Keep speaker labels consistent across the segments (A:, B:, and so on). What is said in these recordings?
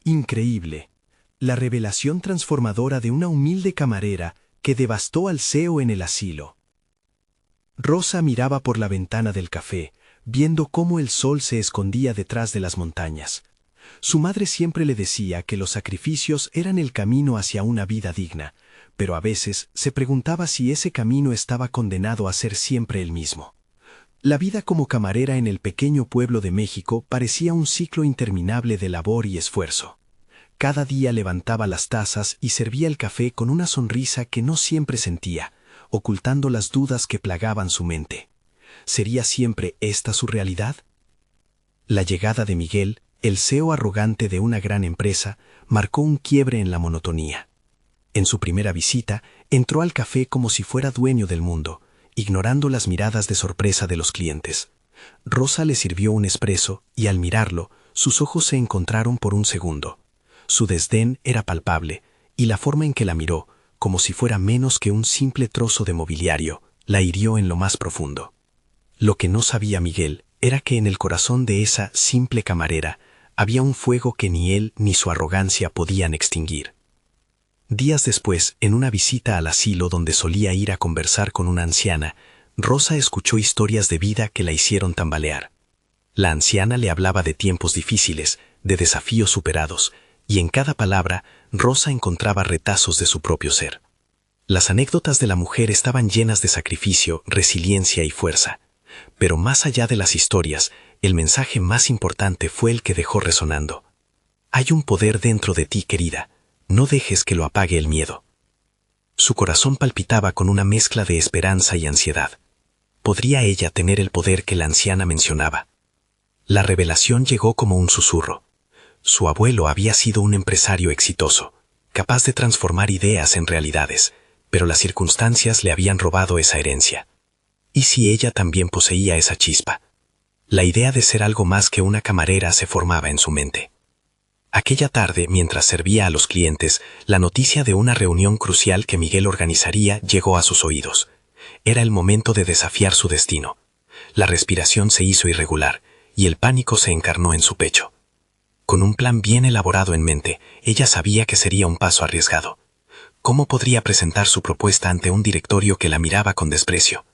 A: Increíble. La revelación transformadora de una humilde camarera que devastó al CEO en el asilo. Rosa miraba por la ventana del café, viendo cómo el sol se escondía detrás de las montañas. Su madre siempre le decía que los sacrificios eran el camino hacia una vida digna, pero a veces se preguntaba si ese camino estaba condenado a ser siempre el mismo. La vida como camarera en el pequeño pueblo de México parecía un ciclo interminable de labor y esfuerzo. Cada día levantaba las tazas y servía el café con una sonrisa que no siempre sentía, ocultando las dudas que plagaban su mente. ¿Sería siempre esta su realidad? La llegada de Miguel, el CEO arrogante de una gran empresa, marcó un quiebre en la monotonía. En su primera visita, entró al café como si fuera dueño del mundo, ignorando las miradas de sorpresa de los clientes. Rosa le sirvió un espresso y al mirarlo, sus ojos se encontraron por un segundo. Su desdén era palpable, y la forma en que la miró, como si fuera menos que un simple trozo de mobiliario, la hirió en lo más profundo. Lo que no sabía Miguel era que en el corazón de esa simple camarera había un fuego que ni él ni su arrogancia podían extinguir. Días después, en una visita al asilo donde solía ir a conversar con una anciana, Rosa escuchó historias de vida que la hicieron tambalear. La anciana le hablaba de tiempos difíciles, de desafíos superados, y en cada palabra Rosa encontraba retazos de su propio ser. Las anécdotas de la mujer estaban llenas de sacrificio, resiliencia y fuerza. Pero más allá de las historias, el mensaje más importante fue el que dejó resonando. Hay un poder dentro de ti, querida. No dejes que lo apague el miedo. Su corazón palpitaba con una mezcla de esperanza y ansiedad. ¿Podría ella tener el poder que la anciana mencionaba? La revelación llegó como un susurro. Su abuelo había sido un empresario exitoso, capaz de transformar ideas en realidades, pero las circunstancias le habían robado esa herencia. ¿Y si ella también poseía esa chispa? La idea de ser algo más que una camarera se formaba en su mente. Aquella tarde, mientras servía a los clientes, la noticia de una reunión crucial que Miguel organizaría llegó a sus oídos. Era el momento de desafiar su destino. La respiración se hizo irregular, y el pánico se encarnó en su pecho. Con un plan bien elaborado en mente, ella sabía que sería un paso arriesgado. ¿Cómo podría presentar su propuesta ante un directorio que la miraba con desprecio?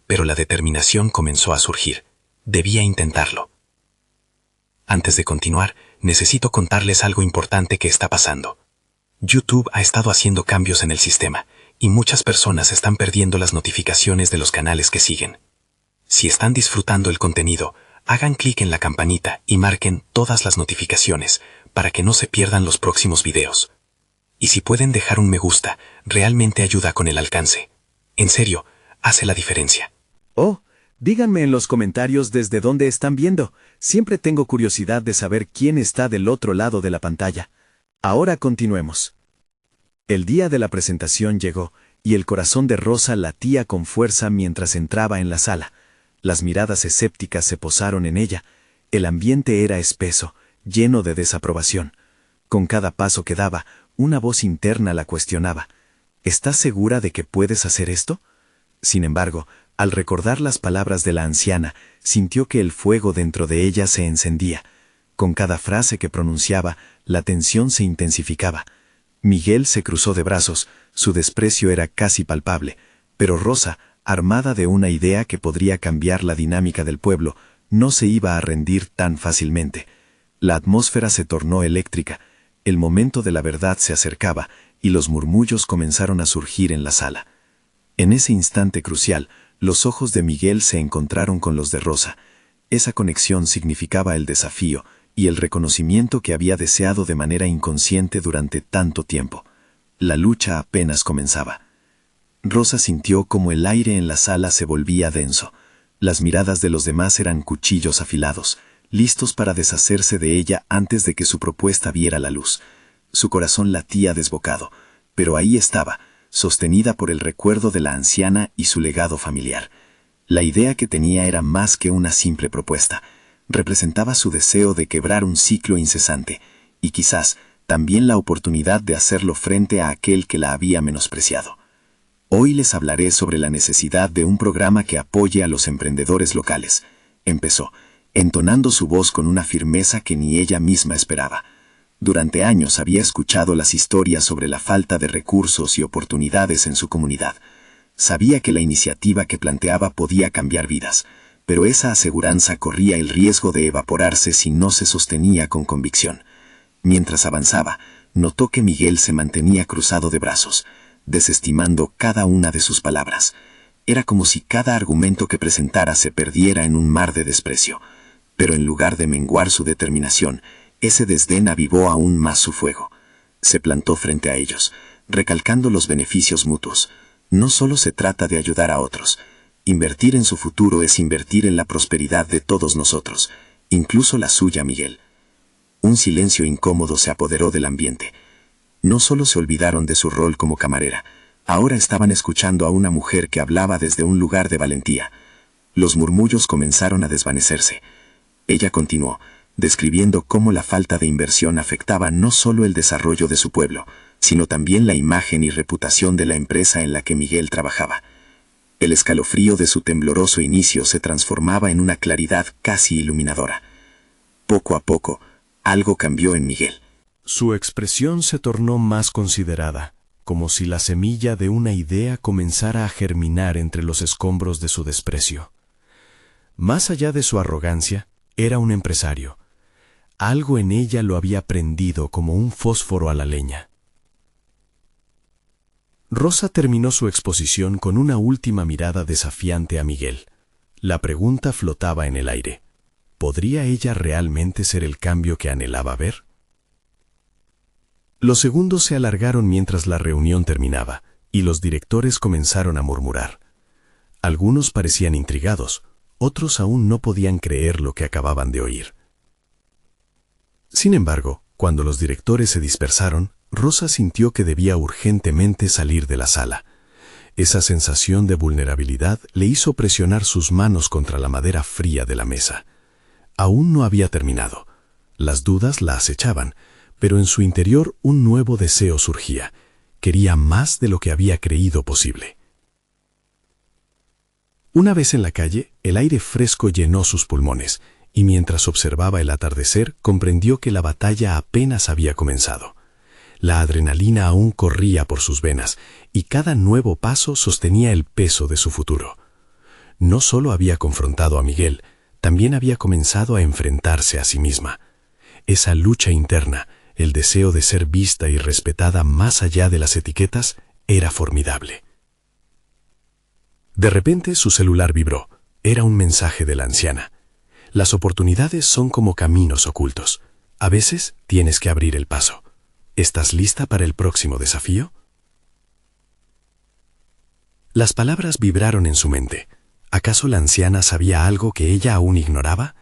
A: Pero la determinación comenzó a surgir. Debía intentarlo. Antes de continuar, necesito contarles algo importante que está pasando. YouTube ha estado haciendo cambios en el sistema, y muchas personas están perdiendo las notificaciones de los canales que siguen. Si están disfrutando el contenido, hagan clic en la campanita y marquen todas las notificaciones para que no se pierdan los próximos videos. Y si pueden dejar un me gusta, realmente ayuda con el alcance. En serio, hace la diferencia.
B: Oh, díganme en los comentarios desde dónde están viendo. Siempre tengo curiosidad de saber quién está del otro lado de la pantalla. Ahora continuemos. El día de la presentación llegó, y el corazón de Rosa latía con fuerza mientras entraba en la sala. Las miradas escépticas se posaron en ella. El ambiente era espeso, lleno de desaprobación. Con cada paso que daba, una voz interna la cuestionaba. ¿Estás segura de que puedes hacer esto? Sin embargo, al recordar las palabras de la anciana, sintió que el fuego dentro de ella se encendía. Con cada frase que pronunciaba, la tensión se intensificaba. Miguel se cruzó de brazos, su desprecio era casi palpable, pero Rosa, armada de una idea que podría cambiar la dinámica del pueblo, no se iba a rendir tan fácilmente. La atmósfera se tornó eléctrica, el momento de la verdad se acercaba, y los murmullos comenzaron a surgir en la sala. En ese instante crucial, los ojos de Miguel se encontraron con los de Rosa. Esa conexión significaba el desafío y el reconocimiento que había deseado de manera inconsciente durante tanto tiempo. La lucha apenas comenzaba. Rosa sintió como el aire en la sala se volvía denso. Las miradas de los demás eran cuchillos afilados, listos para deshacerse de ella antes de que su propuesta viera la luz. Su corazón latía desbocado, pero ahí estaba, sostenida por el recuerdo de la anciana y su legado familiar. La idea que tenía era más que una simple propuesta. Representaba su deseo de quebrar un ciclo incesante, y quizás también la oportunidad de hacerlo frente a aquel que la había menospreciado. Hoy les hablaré sobre la necesidad de un programa que apoye a los emprendedores locales. Empezó, entonando su voz con una firmeza que ni ella misma esperaba.
C: Durante años había escuchado las historias sobre la falta de recursos y oportunidades en su comunidad. Sabía que la iniciativa que planteaba podía cambiar vidas, pero esa aseguranza corría el riesgo de evaporarse si no se sostenía con convicción. Mientras avanzaba, notó que Miguel se mantenía cruzado de brazos, desestimando cada una de sus palabras. Era como si cada argumento que presentara se perdiera en un mar de desprecio. Pero en lugar de menguar su determinación, ese desdén avivó aún más su fuego. Se plantó frente a ellos, recalcando los beneficios mutuos. No solo se trata de ayudar a otros. Invertir en su futuro es invertir en la prosperidad de todos nosotros, incluso la suya, Miguel. Un silencio incómodo se apoderó del ambiente. No solo se olvidaron de su rol como camarera, ahora estaban escuchando a una mujer que hablaba desde un lugar de valentía. Los murmullos comenzaron a desvanecerse. Ella continuó, describiendo cómo la falta de inversión afectaba no solo el desarrollo de su pueblo, sino también la imagen y reputación de la empresa en la que Miguel trabajaba. El escalofrío de su tembloroso inicio se transformaba en una claridad casi iluminadora. Poco a poco, algo cambió en Miguel.
A: Su expresión se tornó más considerada, como si la semilla de una idea comenzara a germinar entre los escombros de su desprecio. Más allá de su arrogancia, era un empresario. Algo en ella lo había prendido como un fósforo a la leña. Rosa terminó su exposición con una última mirada desafiante a Miguel. La pregunta flotaba en el aire. ¿Podría ella realmente ser el cambio que anhelaba ver? Los segundos se alargaron mientras la reunión terminaba, y los directores comenzaron a murmurar. Algunos parecían intrigados, otros aún no podían creer lo que acababan de oír. Sin embargo, cuando los directores se dispersaron, Rosa sintió que debía urgentemente salir de la sala. Esa sensación de vulnerabilidad le hizo presionar sus manos contra la madera fría de la mesa. Aún no había terminado. Las dudas la acechaban, pero en su interior un nuevo deseo surgía. Quería más de lo que había creído posible. Una vez en la calle, el aire fresco llenó sus pulmones, y mientras observaba el atardecer, comprendió que la batalla apenas había comenzado. La adrenalina aún corría por sus venas, y cada nuevo paso sostenía el peso de su futuro. No solo había confrontado a Miguel, también había comenzado a enfrentarse a sí misma. Esa lucha interna, el deseo de ser vista y respetada más allá de las etiquetas, era formidable. De repente su celular vibró. Era un mensaje de la anciana. Las oportunidades son como caminos ocultos. A veces tienes que abrir el paso. ¿Estás lista para el próximo desafío? Las palabras vibraron en su mente. ¿Acaso la anciana sabía algo que ella aún ignoraba?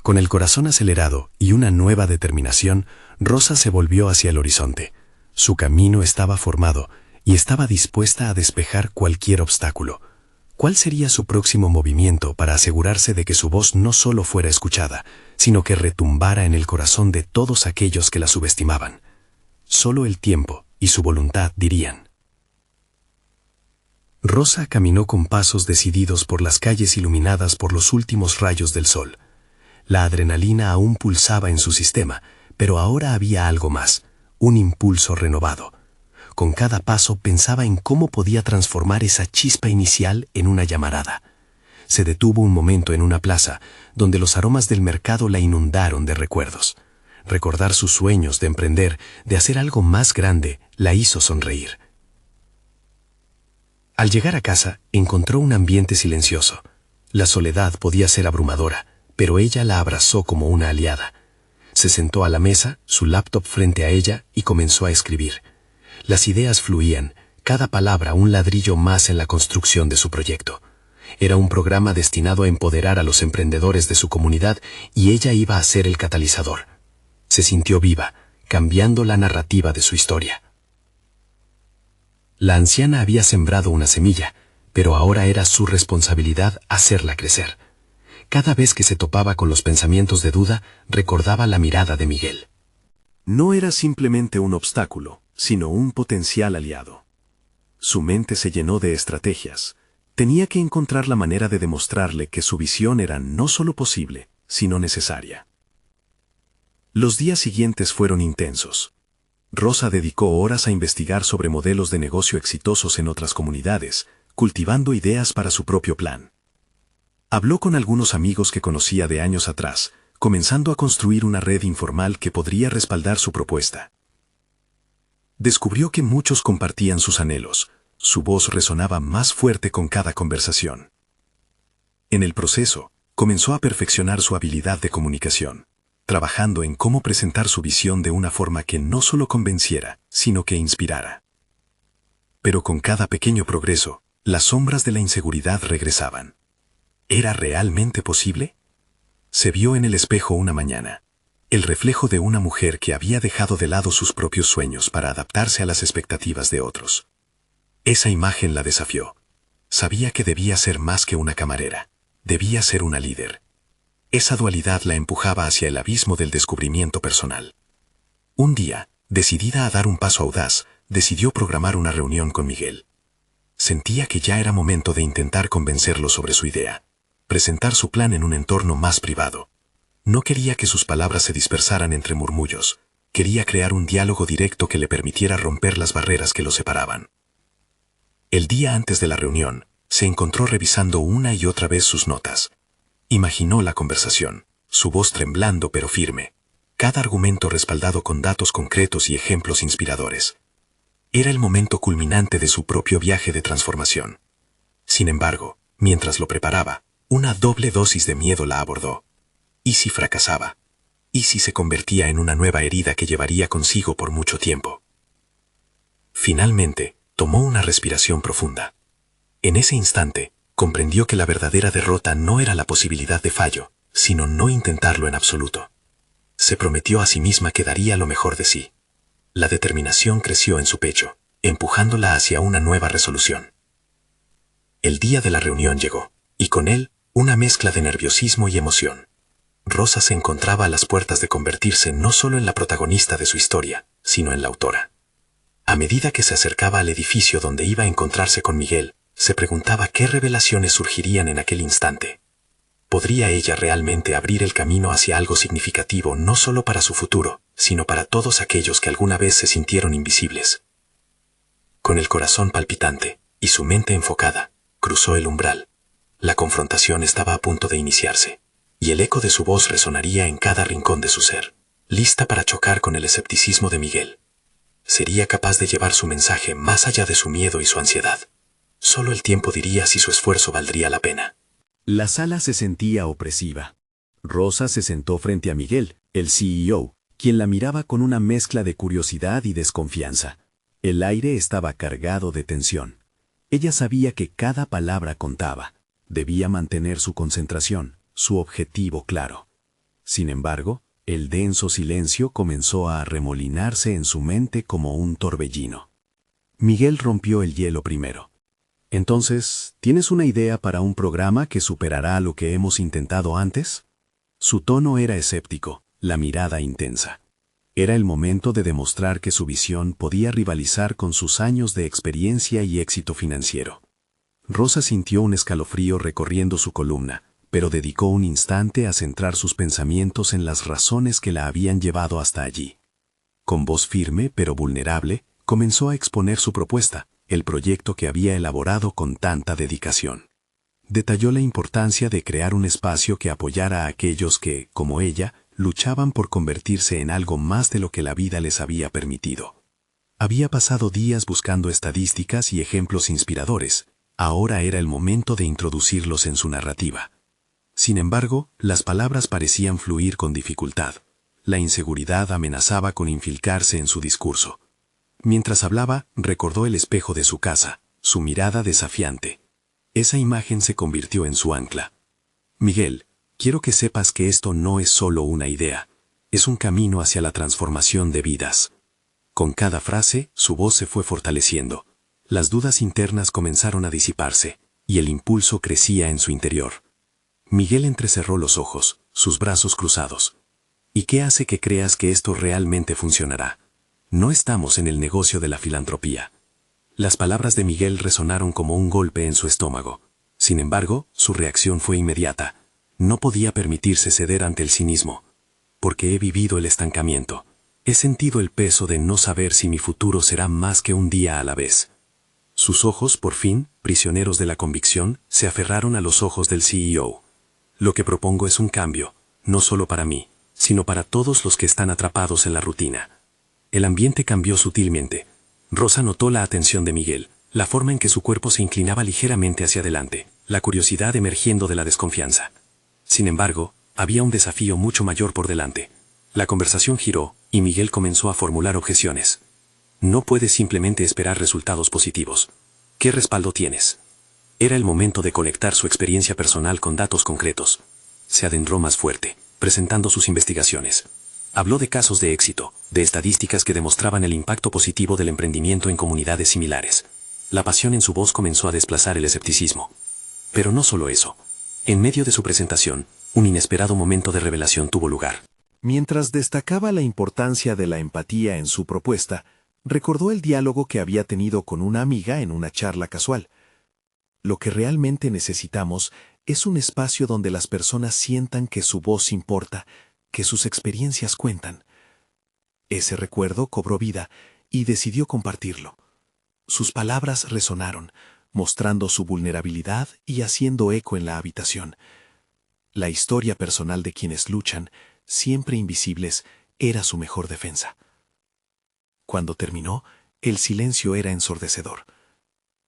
A: Con el corazón acelerado y una nueva determinación, Rosa se volvió hacia el horizonte. Su camino estaba formado y estaba dispuesta a despejar cualquier obstáculo. ¿Cuál sería su próximo movimiento para asegurarse de que su voz no solo fuera escuchada, sino que retumbara en el corazón de todos aquellos que la subestimaban? Solo el tiempo y su voluntad dirían. Rosa caminó con pasos decididos por las calles iluminadas por los últimos rayos del sol. La adrenalina aún pulsaba en su sistema, pero ahora había algo más, un impulso renovado. Con cada paso pensaba en cómo podía transformar esa chispa inicial en una llamarada. Se detuvo un momento en una plaza, donde los aromas del mercado la inundaron de recuerdos. Recordar sus sueños de emprender, de hacer algo más grande, la hizo sonreír. Al llegar a casa, encontró un ambiente silencioso. La soledad podía ser abrumadora, pero ella la abrazó como una aliada. Se sentó a la mesa, su laptop frente a ella, y comenzó a escribir. Las ideas fluían, cada palabra un ladrillo más en la construcción de su proyecto. Era un programa destinado a empoderar a los emprendedores de su comunidad y ella iba a ser el catalizador. Se sintió viva, cambiando la narrativa de su historia. La anciana había sembrado una semilla, pero ahora era su responsabilidad hacerla crecer. Cada vez que se topaba con los pensamientos de duda, recordaba la mirada de Miguel.
B: No era simplemente un obstáculo, sino un potencial aliado. Su mente se llenó de estrategias. Tenía que encontrar la manera de demostrarle que su visión era no solo posible, sino necesaria. Los días siguientes fueron intensos. Rosa dedicó horas a investigar sobre modelos de negocio exitosos en otras comunidades, cultivando ideas para su propio plan. Habló con algunos amigos que conocía de años atrás, comenzando a construir una red informal que podría respaldar su propuesta. Descubrió que muchos compartían sus anhelos, su voz resonaba más fuerte con cada conversación. En el proceso, comenzó a perfeccionar su habilidad de comunicación, trabajando en cómo presentar su visión de una forma que no solo convenciera, sino que inspirara. Pero con cada pequeño progreso, las sombras de la inseguridad regresaban. ¿Era realmente posible? Se vio en el espejo una mañana, el reflejo de una mujer que había dejado de lado sus propios sueños para adaptarse a las expectativas de otros. Esa imagen la desafió. Sabía que debía ser más que una camarera, debía ser una líder. Esa dualidad la empujaba hacia el abismo del descubrimiento personal. Un día, decidida a dar un paso audaz, decidió programar una reunión con Miguel. Sentía que ya era momento de intentar convencerlo sobre su idea, presentar su plan en un entorno más privado. No quería que sus palabras se dispersaran entre murmullos, quería crear un diálogo directo que le permitiera romper las barreras que lo separaban. El día antes de la reunión, se encontró revisando una y otra vez sus notas. Imaginó la conversación, su voz temblando pero firme, cada argumento respaldado con datos concretos y ejemplos inspiradores. Era el momento culminante de su propio viaje de transformación. Sin embargo, mientras lo preparaba, una doble dosis de miedo la abordó. ¿Y si fracasaba? ¿Y si se convertía en una nueva herida que llevaría consigo por mucho tiempo? Finalmente, tomó una respiración profunda. En ese instante, comprendió que la verdadera derrota no era la posibilidad de fallo, sino no intentarlo en absoluto. Se prometió a sí misma que daría lo mejor de sí. La determinación creció en su pecho, empujándola hacia una nueva resolución. El día de la reunión llegó, y con él, una mezcla de nerviosismo y emoción. Rosa se encontraba a las puertas de convertirse no solo en la protagonista de su historia, sino en la autora. A medida que se acercaba al edificio donde iba a encontrarse con Miguel, se preguntaba qué revelaciones surgirían en aquel instante. ¿Podría ella realmente abrir el camino hacia algo significativo no solo para su futuro, sino para todos aquellos que alguna vez se sintieron invisibles? Con el corazón palpitante y su mente enfocada, cruzó el umbral. La confrontación estaba a punto de iniciarse, y el eco de su voz resonaría en cada rincón de su ser, lista para chocar con el escepticismo de Miguel. Sería capaz de llevar su mensaje más allá de su miedo y su ansiedad. Solo el tiempo diría si su esfuerzo valdría la pena. La sala se sentía opresiva. Rosa se sentó frente a Miguel, el CEO, quien la miraba con una mezcla de curiosidad y desconfianza. El aire estaba cargado de tensión. Ella sabía que cada palabra contaba. Debía mantener su concentración, su objetivo claro. Sin embargo, el denso silencio comenzó a arremolinarse en su mente como un torbellino. Miguel rompió el hielo primero. Entonces, ¿tienes una idea para un programa que superará lo que hemos intentado antes? Su tono era escéptico, la mirada intensa. Era el momento de demostrar que su visión podía rivalizar con sus años de experiencia y éxito financiero. Rosa sintió un escalofrío recorriendo su columna, pero dedicó un instante a centrar sus pensamientos en las razones que la habían llevado hasta allí. Con voz firme pero vulnerable, comenzó a exponer su propuesta, el proyecto que había elaborado con tanta dedicación. Detalló la importancia de crear un espacio que apoyara a aquellos que, como ella, luchaban por convertirse en algo más de lo que la vida les había permitido. Había pasado días buscando estadísticas y ejemplos inspiradores. Ahora era el momento de introducirlos en su narrativa. Sin embargo, las palabras parecían fluir con dificultad. La inseguridad amenazaba con infiltrarse en su discurso. Mientras hablaba, recordó el espejo de su casa, su mirada desafiante. Esa imagen se convirtió en su ancla. Miguel, quiero que sepas que esto no es solo una idea, es un camino hacia la transformación de vidas. Con cada frase, su voz se fue fortaleciendo. Las dudas internas comenzaron a disiparse, y el impulso crecía en su interior. Miguel entrecerró los ojos, sus brazos cruzados. ¿Y qué hace que creas que esto realmente funcionará? No estamos en el negocio de la filantropía. Las palabras de Miguel resonaron como un golpe en su estómago. Sin embargo, su reacción fue inmediata. No podía permitirse ceder ante el cinismo.
D: porque he vivido el estancamiento. He sentido el peso de no saber si mi futuro será más que un día a la vez. Sus ojos, por fin, prisioneros de la convicción, se aferraron a los ojos del CEO. Lo que propongo es un cambio, no solo para mí, sino para todos los que están atrapados en la rutina. El ambiente cambió sutilmente. Rosa notó la atención de Miguel, la forma en que su cuerpo se inclinaba ligeramente hacia adelante, la curiosidad emergiendo de la desconfianza. Sin embargo, había un desafío mucho mayor por delante. La conversación giró, y Miguel comenzó a formular objeciones. No puedes simplemente esperar resultados positivos. ¿Qué respaldo tienes? Era el momento de conectar su experiencia personal con datos concretos. Se adentró más fuerte, presentando sus investigaciones. Habló de casos de éxito, de estadísticas que demostraban el impacto positivo del emprendimiento en comunidades similares. La pasión en su voz comenzó a desplazar el escepticismo. Pero no solo eso. En medio de su presentación, un inesperado momento de revelación tuvo lugar.
B: Mientras destacaba la importancia de la empatía en su propuesta, recordó el diálogo que había tenido con una amiga en una charla casual. Lo que realmente necesitamos es un espacio donde las personas sientan que su voz importa, que sus experiencias cuentan. Ese recuerdo cobró vida y decidió compartirlo. Sus palabras resonaron, mostrando su vulnerabilidad y haciendo eco en la habitación. La historia personal de quienes luchan, siempre invisibles, era su mejor defensa. Cuando terminó, el silencio era ensordecedor.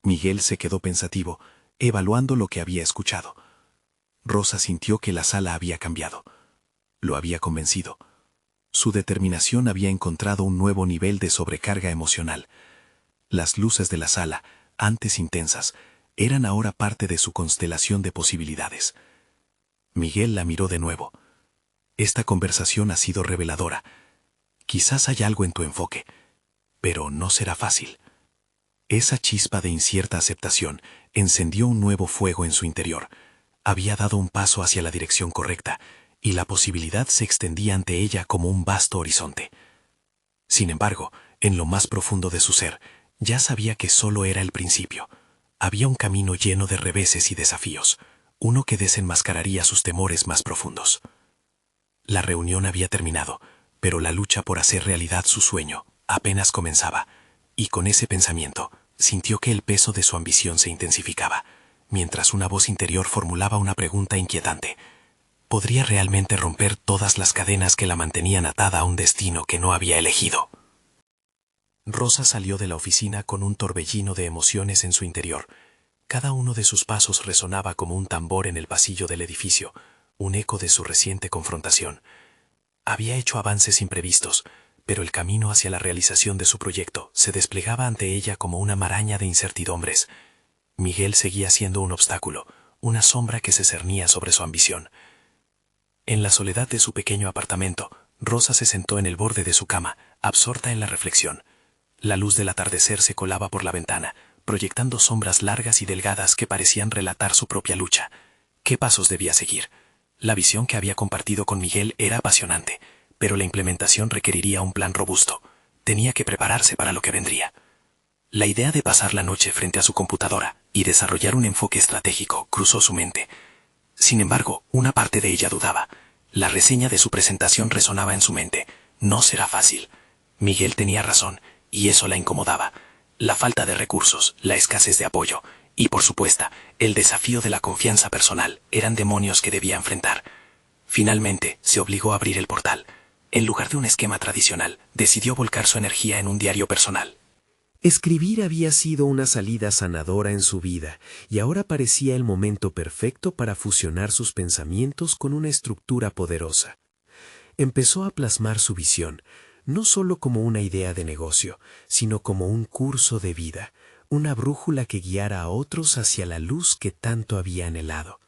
B: Miguel se quedó pensativo, evaluando lo que había escuchado. Rosa sintió que la sala había cambiado. Lo había convencido. Su determinación había encontrado un nuevo nivel de sobrecarga emocional. Las luces de la sala, antes intensas, eran ahora parte de su constelación de posibilidades. Miguel la miró de nuevo. Esta conversación ha sido reveladora. Quizás hay algo en tu enfoque, pero no será fácil. Esa chispa de incierta aceptación encendió un nuevo fuego en su interior. Había dado un paso hacia la dirección correcta, y la posibilidad se extendía ante ella como un vasto horizonte. Sin embargo, en lo más profundo de su ser, ya sabía que solo era el principio. Había un camino lleno de reveses y desafíos, uno que desenmascararía sus temores más profundos. La reunión había terminado, pero la lucha por hacer realidad su sueño apenas comenzaba, y con ese pensamiento sintió que el peso de su ambición se intensificaba, mientras una voz interior formulaba una pregunta inquietante. ¿Podría realmente romper todas las cadenas que la mantenían atada a un destino que no había elegido? Rosa salió de la oficina con un torbellino de emociones en su interior. Cada uno de sus pasos resonaba como un tambor en el pasillo del edificio, un eco de su reciente confrontación. Había hecho avances imprevistos, pero el camino hacia la realización de su proyecto se desplegaba ante ella como una maraña de incertidumbres. Miguel seguía siendo un obstáculo, una sombra que se cernía sobre su ambición. En la soledad de su pequeño apartamento, Rosa se sentó en el borde de su cama, absorta en la reflexión. La luz del atardecer se colaba por la ventana, proyectando sombras largas y delgadas que parecían relatar su propia lucha. ¿Qué pasos debía seguir? La visión que había compartido con Miguel era apasionante, pero la implementación requeriría un plan robusto. Tenía que prepararse para lo que vendría. La idea de pasar la noche frente a su computadora y desarrollar un enfoque estratégico cruzó su mente. Sin embargo, una parte de ella dudaba. La reseña de su presentación resonaba en su mente. No será fácil. Miguel tenía razón, y eso la incomodaba. La falta de recursos, la escasez de apoyo, y por supuesto, el desafío de la confianza personal eran demonios que debía enfrentar. Finalmente, se obligó a abrir el portal. En lugar de un esquema tradicional, decidió volcar su energía en un diario personal.
E: Escribir había sido una salida sanadora en su vida, y ahora parecía el momento perfecto para fusionar sus pensamientos con una estructura poderosa. Empezó a plasmar su visión, no solo como una idea de negocio, sino como un curso de vida, una brújula que guiara a otros hacia la luz que tanto había anhelado.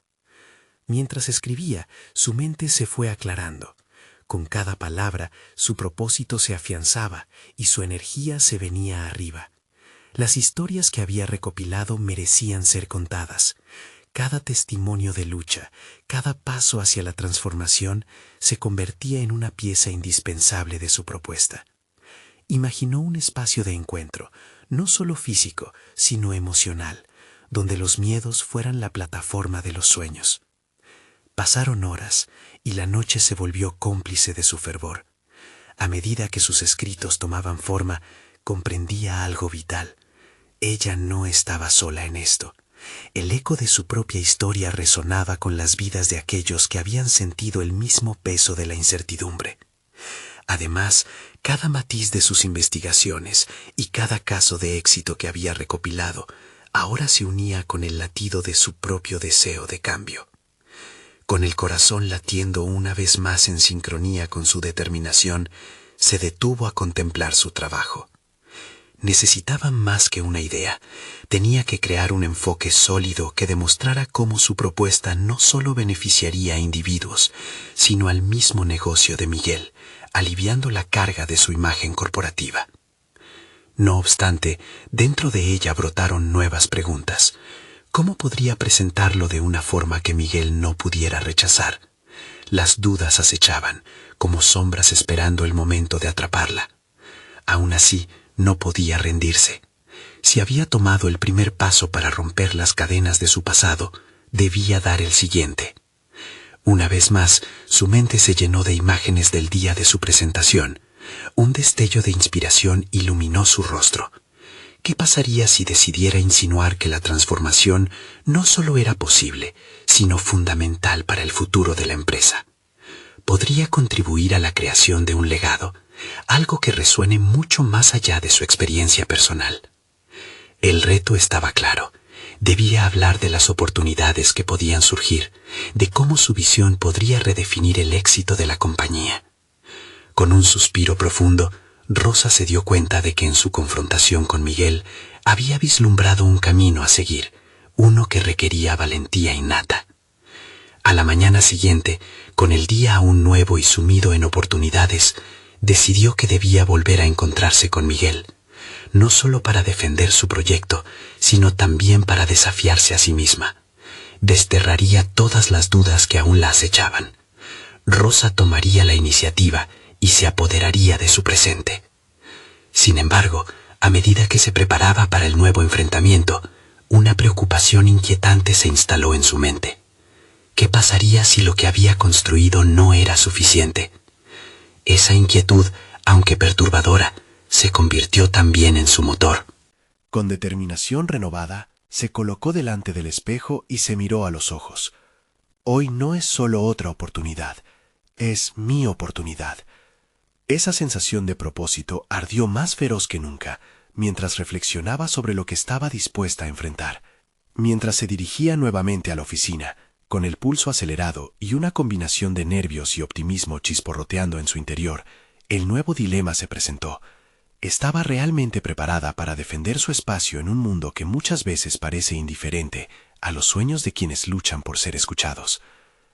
E: Mientras escribía, su mente se fue aclarando. Con cada palabra, su propósito se afianzaba y su energía se venía arriba. Las historias que había recopilado merecían ser contadas. Cada testimonio de lucha, cada paso hacia la transformación, se convertía en una pieza indispensable de su propuesta. Imaginó un espacio de encuentro, no solo físico, sino emocional, donde los miedos fueran la plataforma de los sueños. Pasaron horas y la noche se volvió cómplice de su fervor. A medida que sus escritos tomaban forma, comprendía algo vital. Ella no estaba sola en esto. El eco de su propia historia resonaba con las vidas de aquellos que habían sentido el mismo peso de la incertidumbre. Además, cada matiz de sus investigaciones y cada caso de éxito que había recopilado ahora se unía con el latido de su propio deseo de cambio. Con el corazón latiendo una vez más en sincronía con su determinación, se detuvo a contemplar su trabajo. Necesitaba más que una idea. Tenía que crear un enfoque sólido que demostrara cómo su propuesta no solo beneficiaría a individuos, sino al mismo negocio de Miguel, aliviando la carga de su imagen corporativa. No obstante, dentro de ella brotaron nuevas preguntas. ¿Cómo podría presentarlo de una forma que Miguel no pudiera rechazar? Las dudas acechaban, como sombras esperando el momento de atraparla. Aún así, no podía rendirse. Si había tomado el primer paso para romper las cadenas de su pasado, debía dar el siguiente. Una vez más, su mente se llenó de imágenes del día de su presentación. Un destello de inspiración iluminó su rostro. ¿Qué pasaría si decidiera insinuar que la transformación no solo era posible, sino fundamental para el futuro de la empresa? Podría contribuir a la creación de un legado, algo que resuene mucho más allá de su experiencia personal. El reto estaba claro. Debía hablar de las oportunidades que podían surgir, de cómo su visión podría redefinir el éxito de la compañía. Con un suspiro profundo, Rosa se dio cuenta de que en su confrontación con Miguel había vislumbrado un camino a seguir, uno que requería valentía innata. A la mañana siguiente, con el día aún nuevo y sumido en oportunidades, decidió que debía volver a encontrarse con Miguel, no solo para defender su proyecto, sino también para desafiarse a sí misma. Desterraría todas las dudas que aún la acechaban. Rosa tomaría la iniciativa y se apoderaría de su presente. Sin embargo, a medida que se preparaba para el nuevo enfrentamiento, una preocupación inquietante se instaló en su mente. ¿Qué pasaría si lo que había construido no era suficiente? Esa inquietud, aunque perturbadora, se convirtió también en su motor.
A: Con determinación renovada, se colocó delante del espejo y se miró a los ojos. Hoy no es solo otra oportunidad, es mi oportunidad. Esa sensación de propósito ardió más feroz que nunca, mientras reflexionaba sobre lo que estaba dispuesta a enfrentar. Mientras se dirigía nuevamente a la oficina, con el pulso acelerado y una combinación de nervios y optimismo chisporroteando en su interior, el nuevo dilema se presentó. ¿Estaba realmente preparada para defender su espacio en un mundo que muchas veces parece indiferente a los sueños de quienes luchan por ser escuchados?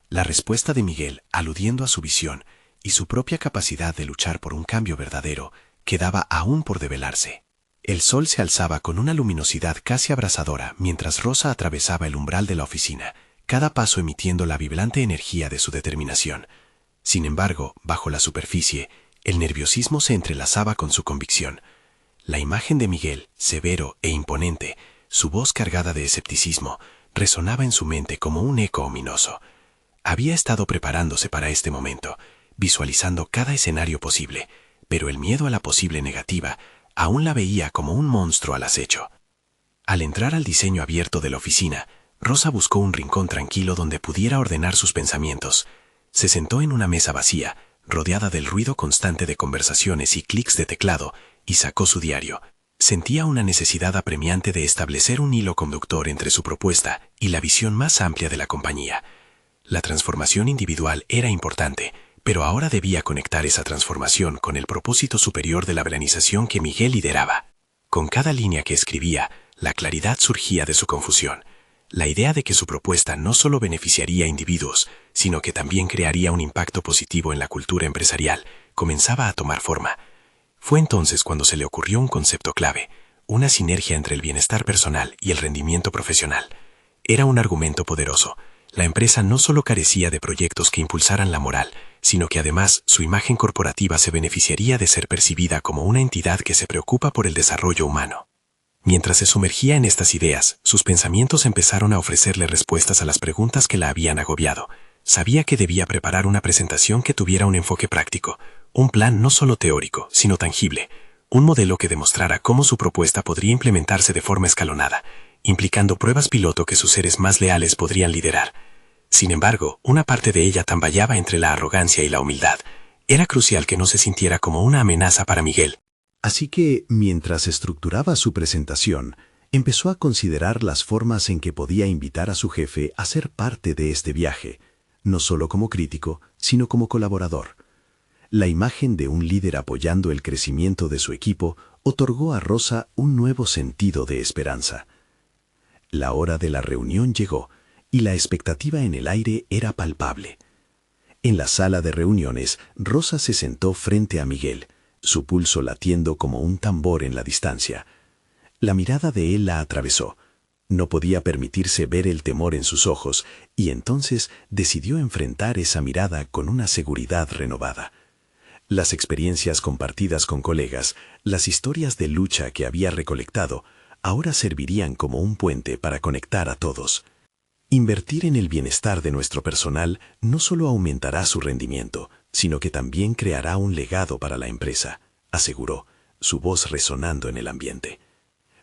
A: La respuesta de Miguel, aludiendo a su visión y su propia capacidad de luchar por un cambio verdadero, quedaba aún por develarse. El sol se alzaba con una luminosidad casi abrasadora mientras Rosa atravesaba el umbral de la oficina, cada paso emitiendo la vibrante energía de su determinación. Sin embargo, bajo la superficie, el nerviosismo se entrelazaba con su convicción. La imagen de Miguel, severo e imponente, su voz cargada de escepticismo, resonaba en su mente como un eco ominoso. Había estado preparándose para este momento, visualizando cada escenario posible, pero el miedo a la posible negativa aún la veía como un monstruo al acecho. Al entrar al diseño abierto de la oficina, Rosa buscó un rincón tranquilo donde pudiera ordenar sus pensamientos. Se sentó en una mesa vacía, rodeada del ruido constante de conversaciones y clics de teclado, y sacó su diario. Sentía una necesidad apremiante de establecer un hilo conductor entre su propuesta y la visión más amplia de la compañía. La transformación individual era importante, pero ahora debía conectar esa transformación con el propósito superior de la organización que Miguel lideraba. Con cada línea que escribía, la claridad surgía de su confusión. La idea de que su propuesta no solo beneficiaría a individuos, sino que también crearía un impacto positivo en la cultura empresarial, comenzaba a tomar forma. Fue entonces cuando se le ocurrió un concepto clave, una sinergia entre el bienestar personal y el rendimiento profesional. Era un argumento poderoso. La empresa no solo carecía de proyectos que impulsaran la moral, sino que además su imagen corporativa se beneficiaría de ser percibida como una entidad que se preocupa por el desarrollo humano. Mientras se sumergía en estas ideas, sus pensamientos empezaron a ofrecerle respuestas a las preguntas que la habían agobiado.
D: Sabía que debía preparar una presentación que tuviera un enfoque práctico, un plan no solo teórico, sino tangible, un modelo que demostrara cómo su propuesta podría implementarse de forma escalonada, implicando pruebas piloto que sus seres más leales podrían liderar. Sin embargo, una parte de ella tambaleaba entre la arrogancia y la humildad. Era crucial que no se sintiera como una amenaza para Miguel.
B: Así que, mientras estructuraba su presentación, empezó a considerar las formas en que podía invitar a su jefe a ser parte de este viaje, no solo como crítico, sino como colaborador. La imagen de un líder apoyando el crecimiento de su equipo otorgó a Rosa un nuevo sentido de esperanza. La hora de la reunión llegó, y la expectativa en el aire era palpable. En la sala de reuniones, Rosa se sentó frente a Miguel, su pulso latiendo como un tambor en la distancia. La mirada de él la atravesó. No podía permitirse ver el temor en sus ojos, y entonces decidió enfrentar esa mirada con una seguridad renovada. Las experiencias compartidas con colegas, las historias de lucha que había recolectado, ahora servirían como un puente para conectar a todos. Invertir en el bienestar de nuestro personal no solo aumentará su rendimiento, sino que también creará un legado para la empresa, aseguró, su voz resonando en el ambiente.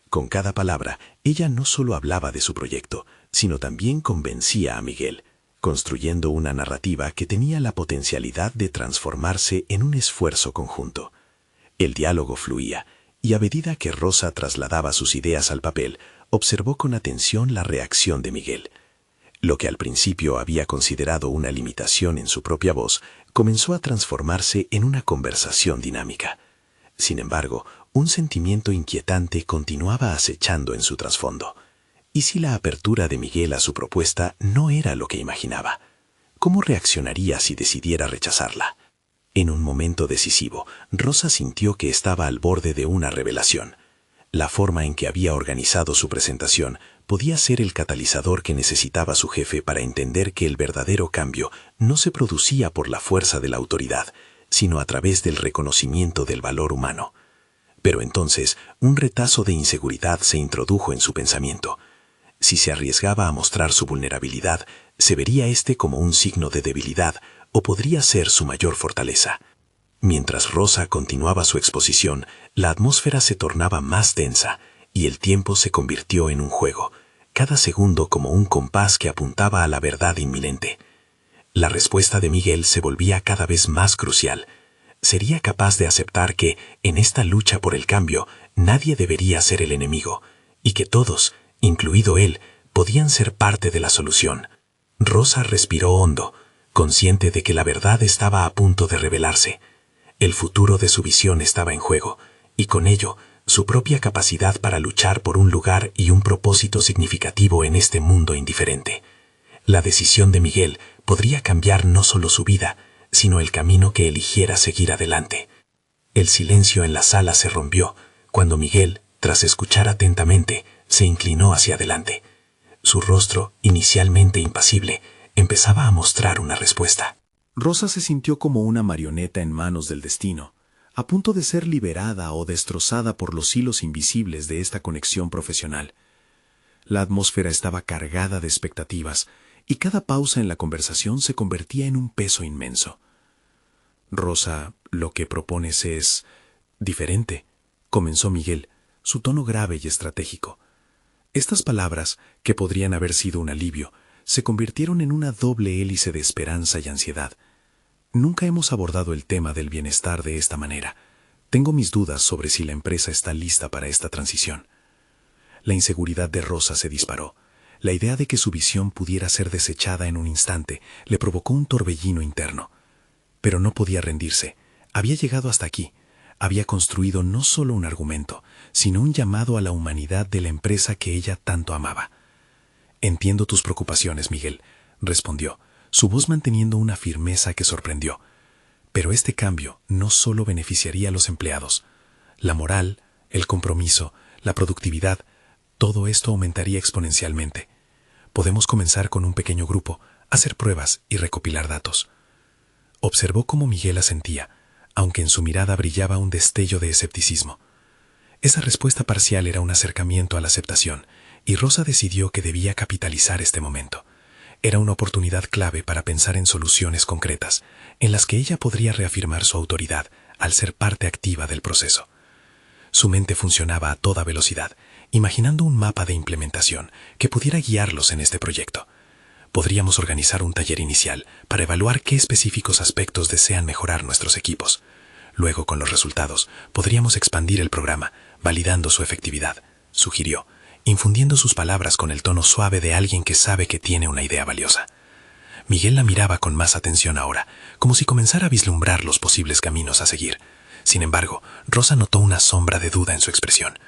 B: Con cada palabra, ella no solo hablaba de su proyecto, sino también convencía a Miguel, construyendo una narrativa que tenía la potencialidad de transformarse en un esfuerzo conjunto. El diálogo fluía, y a medida que Rosa trasladaba sus ideas al papel, observó con atención la reacción de Miguel. Lo que al principio había considerado una limitación en su propia voz, comenzó a transformarse en una conversación dinámica. Sin embargo, un sentimiento inquietante continuaba acechando en su trasfondo. ¿Y si la apertura de Miguel a su propuesta no era lo que imaginaba? ¿Cómo reaccionaría si decidiera rechazarla? En un momento decisivo, Rosa sintió que estaba al borde de una revelación. La forma en que había organizado su presentación podía ser el catalizador que necesitaba su jefe para entender que el verdadero cambio no se producía por la fuerza de la autoridad, sino a través del reconocimiento del valor humano. Pero entonces, un retazo de inseguridad se introdujo en su pensamiento. Si se arriesgaba a mostrar su vulnerabilidad, se vería este como un signo de debilidad o podría ser su mayor fortaleza. Mientras Rosa continuaba su exposición, la atmósfera se tornaba más densa y el tiempo se convirtió en un juego, cada segundo como un compás que apuntaba a la verdad inminente. La respuesta de Miguel se volvía cada vez más crucial. Sería capaz de aceptar que, en esta lucha por el cambio, nadie debería ser el enemigo, y que todos, incluido él, podían ser parte de la solución. Rosa respiró hondo, consciente de que la verdad estaba a punto de revelarse. El futuro de su visión estaba en juego, y con ello, su propia capacidad para luchar por un lugar y un propósito significativo en este mundo indiferente. La decisión de Miguel podría cambiar no solo su vida, sino el camino que eligiera seguir adelante. El silencio en la sala se rompió cuando Miguel, tras escuchar atentamente, se inclinó hacia adelante. Su rostro, inicialmente impasible, empezaba a mostrar una respuesta. Rosa se sintió como una marioneta en manos del destino, a punto de ser liberada o destrozada por los hilos invisibles de esta conexión profesional. La atmósfera estaba cargada de expectativas, y cada pausa en la conversación se convertía en un peso inmenso. Rosa, lo que propones es diferente, comenzó Miguel, su tono grave y estratégico. Estas palabras, que podrían haber sido un alivio, se convirtieron en una doble hélice de esperanza y ansiedad. Nunca hemos abordado el tema del bienestar de esta manera. Tengo mis dudas sobre si la empresa está lista para esta transición. La inseguridad de Rosa se disparó. La idea de que su visión pudiera ser desechada en un instante le provocó un torbellino interno. Pero no podía rendirse. Había llegado hasta aquí. Había construido no solo un argumento, sino un llamado a la humanidad de la empresa que ella tanto amaba. Entiendo tus preocupaciones, Miguel, respondió, su voz manteniendo una firmeza que sorprendió. Pero este cambio no solo beneficiaría a los empleados. La moral, el compromiso, la productividad, todo esto aumentaría exponencialmente. Podemos comenzar con un pequeño grupo, hacer pruebas y recopilar datos. Observó cómo Miguel asentía, aunque en su mirada brillaba un destello de escepticismo. Esa respuesta parcial era un acercamiento a la aceptación, y Rosa decidió que debía capitalizar este momento.
D: Era una oportunidad clave para pensar en soluciones concretas, en las que ella podría reafirmar su autoridad al ser parte activa del proceso. Su mente funcionaba a toda velocidad, imaginando un mapa de implementación que pudiera guiarlos en este proyecto. Podríamos organizar un taller inicial para evaluar qué específicos aspectos desean mejorar nuestros equipos. Luego, con los resultados, podríamos expandir el programa, validando su efectividad, sugirió, infundiendo sus palabras con el tono suave de alguien que sabe que tiene una idea valiosa. Miguel la miraba con más atención ahora, como si comenzara a vislumbrar los posibles caminos a seguir. Sin embargo, Rosa notó una sombra de duda en su expresión.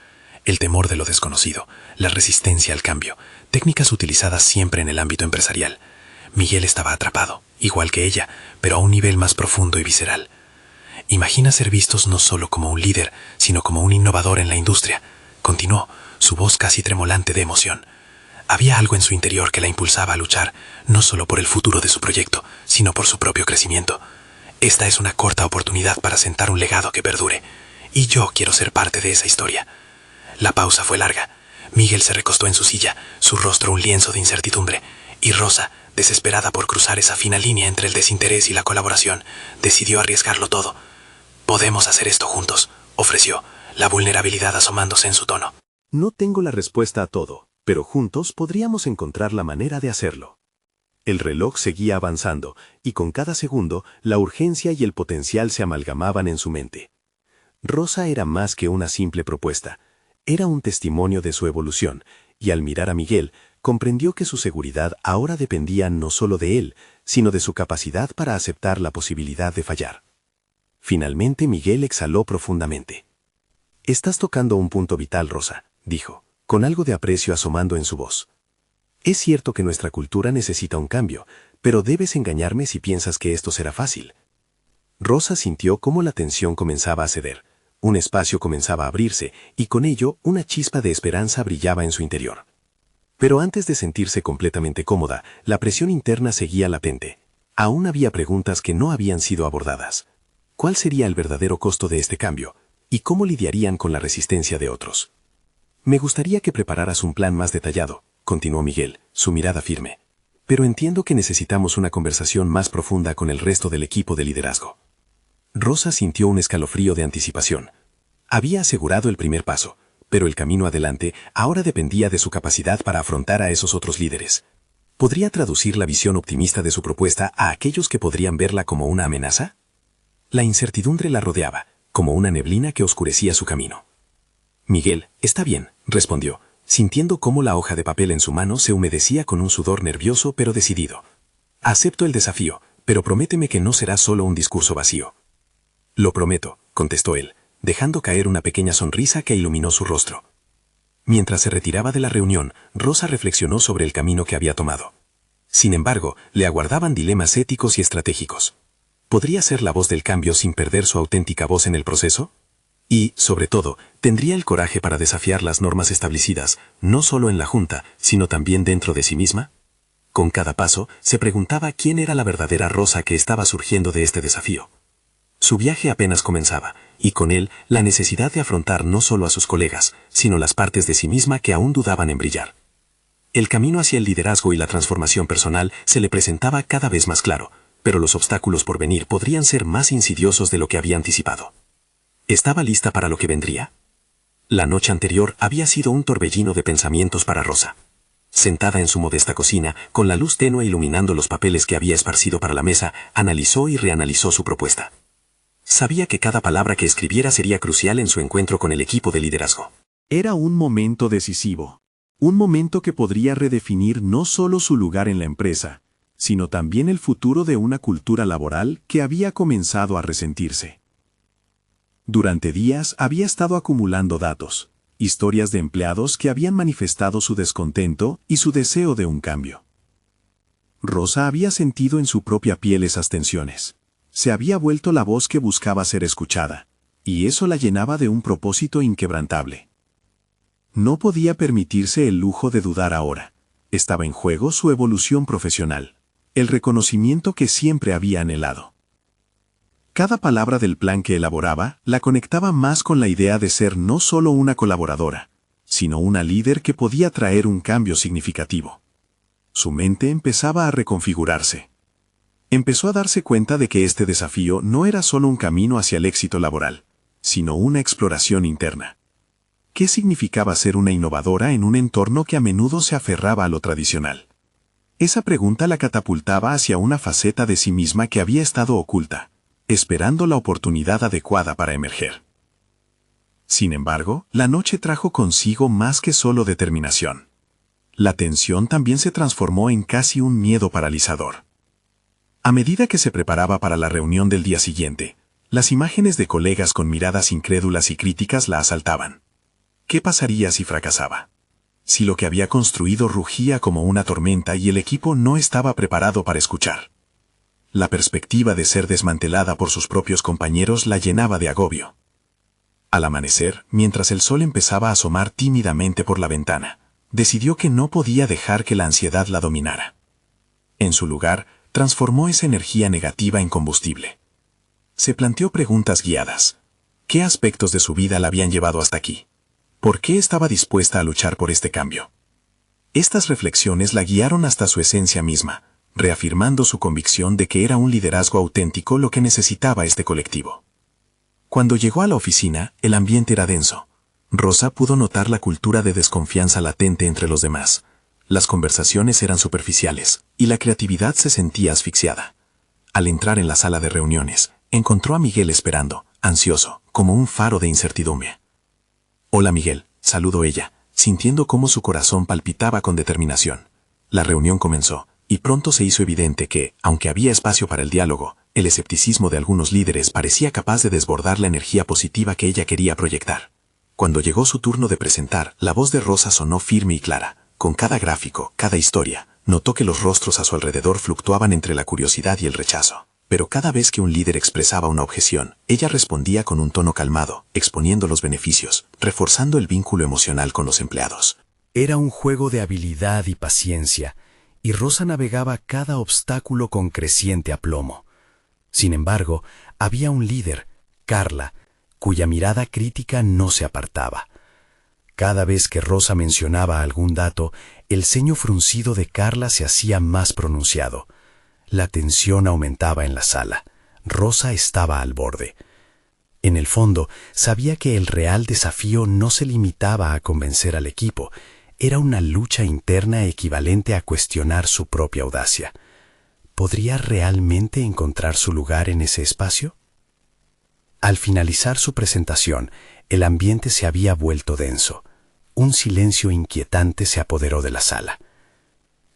D: El temor de lo desconocido, la resistencia al cambio, técnicas utilizadas siempre en el ámbito empresarial. Miguel estaba atrapado, igual que ella, pero a un nivel más profundo y visceral. Imagina ser vistos no solo como un líder, sino como un innovador en la industria, continuó, su voz casi tremolante de emoción. Había algo en su interior que la impulsaba a luchar, no solo por el futuro de su proyecto, sino por su propio crecimiento. Esta es una corta oportunidad para sentar un legado que perdure, y yo quiero ser parte de esa historia. La pausa fue larga. Miguel se recostó en su silla, su rostro un lienzo de incertidumbre, y Rosa, desesperada por cruzar esa fina línea entre el desinterés y la colaboración, decidió arriesgarlo todo. «Podemos hacer esto juntos», ofreció, la vulnerabilidad asomándose en su tono.
B: No tengo la respuesta a todo, pero juntos podríamos encontrar la manera de hacerlo. El reloj seguía avanzando, y con cada segundo, la urgencia y el potencial se amalgamaban en su mente. Rosa era más que una simple propuesta. Era un testimonio de su evolución, y al mirar a Miguel, comprendió que su seguridad ahora dependía no solo de él, sino de su capacidad para aceptar la posibilidad de fallar. Finalmente Miguel exhaló profundamente. «Estás tocando un punto vital, Rosa», dijo, con algo de aprecio asomando en su voz. «Es cierto que nuestra cultura necesita un cambio, pero debes engañarme si piensas que esto será fácil». Rosa sintió cómo la tensión comenzaba a ceder. Un espacio comenzaba a abrirse, y con ello una chispa de esperanza brillaba en su interior. Pero antes de sentirse completamente cómoda, la presión interna seguía latente. Aún había preguntas que no habían sido abordadas. ¿Cuál sería el verdadero costo de este cambio? ¿Y cómo lidiarían con la resistencia de otros? «Me gustaría que prepararas un plan más detallado», continuó Miguel, su mirada firme. «Pero entiendo que necesitamos una conversación más profunda con el resto del equipo de liderazgo». Rosa sintió un escalofrío de anticipación. Había asegurado el primer paso, pero el camino adelante ahora dependía de su capacidad para afrontar a esos otros líderes. ¿Podría traducir la visión optimista de su propuesta a aquellos que podrían verla como una amenaza? La incertidumbre la rodeaba, como una neblina que oscurecía su camino. «Miguel, está bien», respondió, sintiendo cómo la hoja de papel en su mano se humedecía con un sudor nervioso pero decidido. «Acepto el desafío, pero prométeme que no será solo un discurso vacío». «Lo prometo», contestó él, dejando caer una pequeña sonrisa que iluminó su rostro. Mientras se retiraba de la reunión, Rosa reflexionó sobre el camino que había tomado. Sin embargo, le aguardaban dilemas éticos y estratégicos. ¿Podría ser la voz del cambio sin perder su auténtica voz en el proceso? Y, sobre todo, ¿tendría el coraje para desafiar las normas establecidas, no solo en la Junta, sino también dentro de sí misma? Con cada paso, se preguntaba quién era la verdadera Rosa que estaba surgiendo de este desafío. Su viaje apenas comenzaba, y con él la necesidad de afrontar no solo a sus colegas, sino las partes de sí misma que aún dudaban en brillar. El camino hacia el liderazgo y la transformación personal se le presentaba cada vez más claro, pero los obstáculos por venir podrían ser más insidiosos de lo que había anticipado. ¿Estaba lista para lo que vendría? La noche anterior había sido un torbellino de pensamientos para Rosa. Sentada en su modesta cocina, con la luz tenue iluminando los papeles que había esparcido para la mesa, analizó y reanalizó su propuesta. Sabía que cada palabra que escribiera sería crucial en su encuentro con el equipo de liderazgo. Era un momento decisivo. Un momento que podría redefinir no solo su lugar en la empresa, sino también el futuro de una cultura laboral que había comenzado a resentirse. Durante días había estado acumulando datos, historias de empleados que habían manifestado su descontento y su deseo de un cambio. Rosa había sentido en su propia piel esas tensiones. Se había vuelto la voz que buscaba ser escuchada, y eso la llenaba de un propósito inquebrantable. No podía permitirse el lujo de dudar ahora. Estaba en juego su evolución profesional, el reconocimiento que siempre había anhelado. Cada palabra del plan que elaboraba la conectaba más con la idea de ser no solo una colaboradora, sino una líder que podía traer un cambio significativo. Su mente empezaba a reconfigurarse. Empezó a darse cuenta de que este desafío no era solo un camino hacia el éxito laboral, sino una exploración interna. ¿Qué significaba ser una innovadora en un entorno que a menudo se aferraba a lo tradicional? Esa pregunta la catapultaba hacia una faceta de sí misma que había estado oculta, esperando la oportunidad adecuada para emerger. Sin embargo, la noche trajo consigo más que solo determinación. La tensión también se transformó en casi un miedo paralizador. A medida que se preparaba para la reunión del día siguiente, las imágenes de colegas con miradas incrédulas y críticas la asaltaban. ¿Qué pasaría si fracasaba? Si lo que había construido rugía como una tormenta y el equipo no estaba preparado para escuchar. La perspectiva de ser desmantelada por sus propios compañeros la llenaba de agobio. Al amanecer, mientras el sol empezaba a asomar tímidamente por la ventana, decidió que no podía dejar que la ansiedad la dominara. En su lugar, transformó esa energía negativa en combustible. Se planteó preguntas guiadas. ¿Qué aspectos de su vida la habían llevado hasta aquí? ¿Por qué estaba dispuesta a luchar por este cambio? Estas reflexiones la guiaron hasta su esencia misma, reafirmando su convicción de que era un liderazgo auténtico lo que necesitaba este colectivo. Cuando llegó a la oficina, el ambiente era denso. Rosa pudo notar la cultura de desconfianza latente entre los demás. Las conversaciones eran superficiales, y la creatividad se sentía asfixiada. Al entrar en la sala de reuniones, encontró a Miguel esperando, ansioso, como un faro de incertidumbre. «Hola Miguel», saludó ella, sintiendo cómo su corazón palpitaba con determinación. La reunión comenzó, y pronto se hizo evidente que, aunque había espacio para el diálogo, el escepticismo de algunos líderes parecía capaz de desbordar la energía positiva que ella quería proyectar. Cuando llegó su turno de presentar, la voz de Rosa sonó firme y clara. Con cada gráfico, cada historia, notó que los rostros a su alrededor fluctuaban entre la curiosidad y el rechazo. Pero cada vez que un líder expresaba una objeción, ella respondía con un tono calmado, exponiendo los beneficios, reforzando el vínculo emocional con los empleados.
E: Era un juego de habilidad y paciencia, y Rosa navegaba cada obstáculo con creciente aplomo. Sin embargo, había un líder, Carla, cuya mirada crítica no se apartaba. Cada vez que Rosa mencionaba algún dato, el ceño fruncido de Carla se hacía más pronunciado. La tensión aumentaba en la sala. Rosa estaba al borde. En el fondo, sabía que el real desafío no se limitaba a convencer al equipo. Era una lucha interna equivalente a cuestionar su propia audacia. ¿Podría realmente encontrar su lugar en ese espacio? Al finalizar su presentación, el ambiente se había vuelto denso. Un silencio inquietante se apoderó de la sala.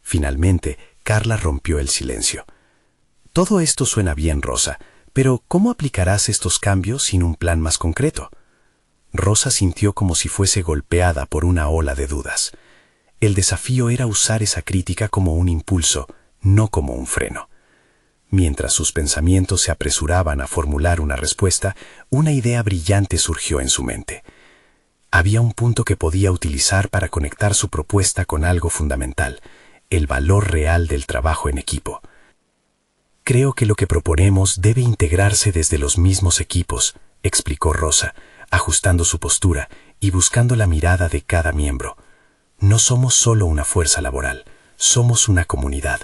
E: Finalmente, Carla rompió el silencio. Todo esto suena bien, Rosa, pero ¿cómo aplicarás estos cambios sin un plan más concreto? Rosa sintió como si fuese golpeada por una ola de dudas. El desafío era usar esa crítica como un impulso, no como un freno. Mientras sus pensamientos se apresuraban a formular una respuesta, una idea brillante surgió en su mente. Había un punto que podía utilizar para conectar su propuesta con algo fundamental, el valor real del trabajo en equipo. Creo que lo que proponemos debe integrarse desde los mismos equipos, explicó Rosa, ajustando su postura y buscando la mirada de cada miembro. No somos solo una fuerza laboral, somos una comunidad.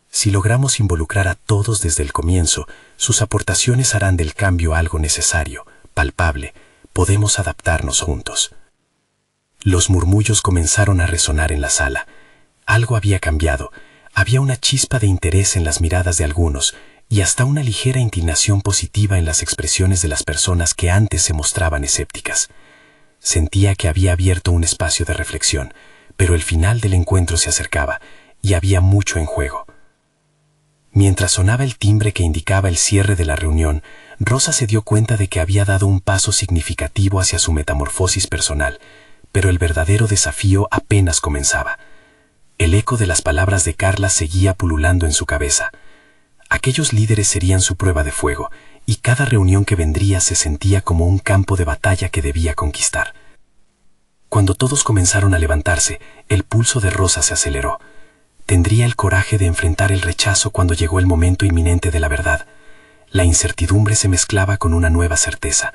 E: Si logramos involucrar a todos desde el comienzo, sus aportaciones harán del cambio algo necesario, palpable. Podemos adaptarnos juntos. Los murmullos comenzaron a resonar en la sala. Algo había cambiado. Había una chispa de interés en las miradas de algunos y hasta una ligera inclinación positiva en las expresiones de las personas que antes se mostraban escépticas. Sentía que había abierto un espacio de reflexión, pero el final del encuentro se acercaba y había mucho en juego. Mientras sonaba el timbre que indicaba el cierre de la reunión, Rosa se dio cuenta de que había dado un paso significativo hacia su metamorfosis personal, pero el verdadero desafío apenas comenzaba. El eco de las palabras de Carla seguía pululando en su cabeza. Aquellos líderes serían su prueba de fuego, y cada reunión que vendría se sentía como un campo de batalla que debía conquistar. Cuando todos comenzaron a levantarse, el pulso de Rosa se aceleró. Tendría el coraje de enfrentar el rechazo cuando llegó el momento inminente de la verdad. La incertidumbre se mezclaba con una nueva certeza.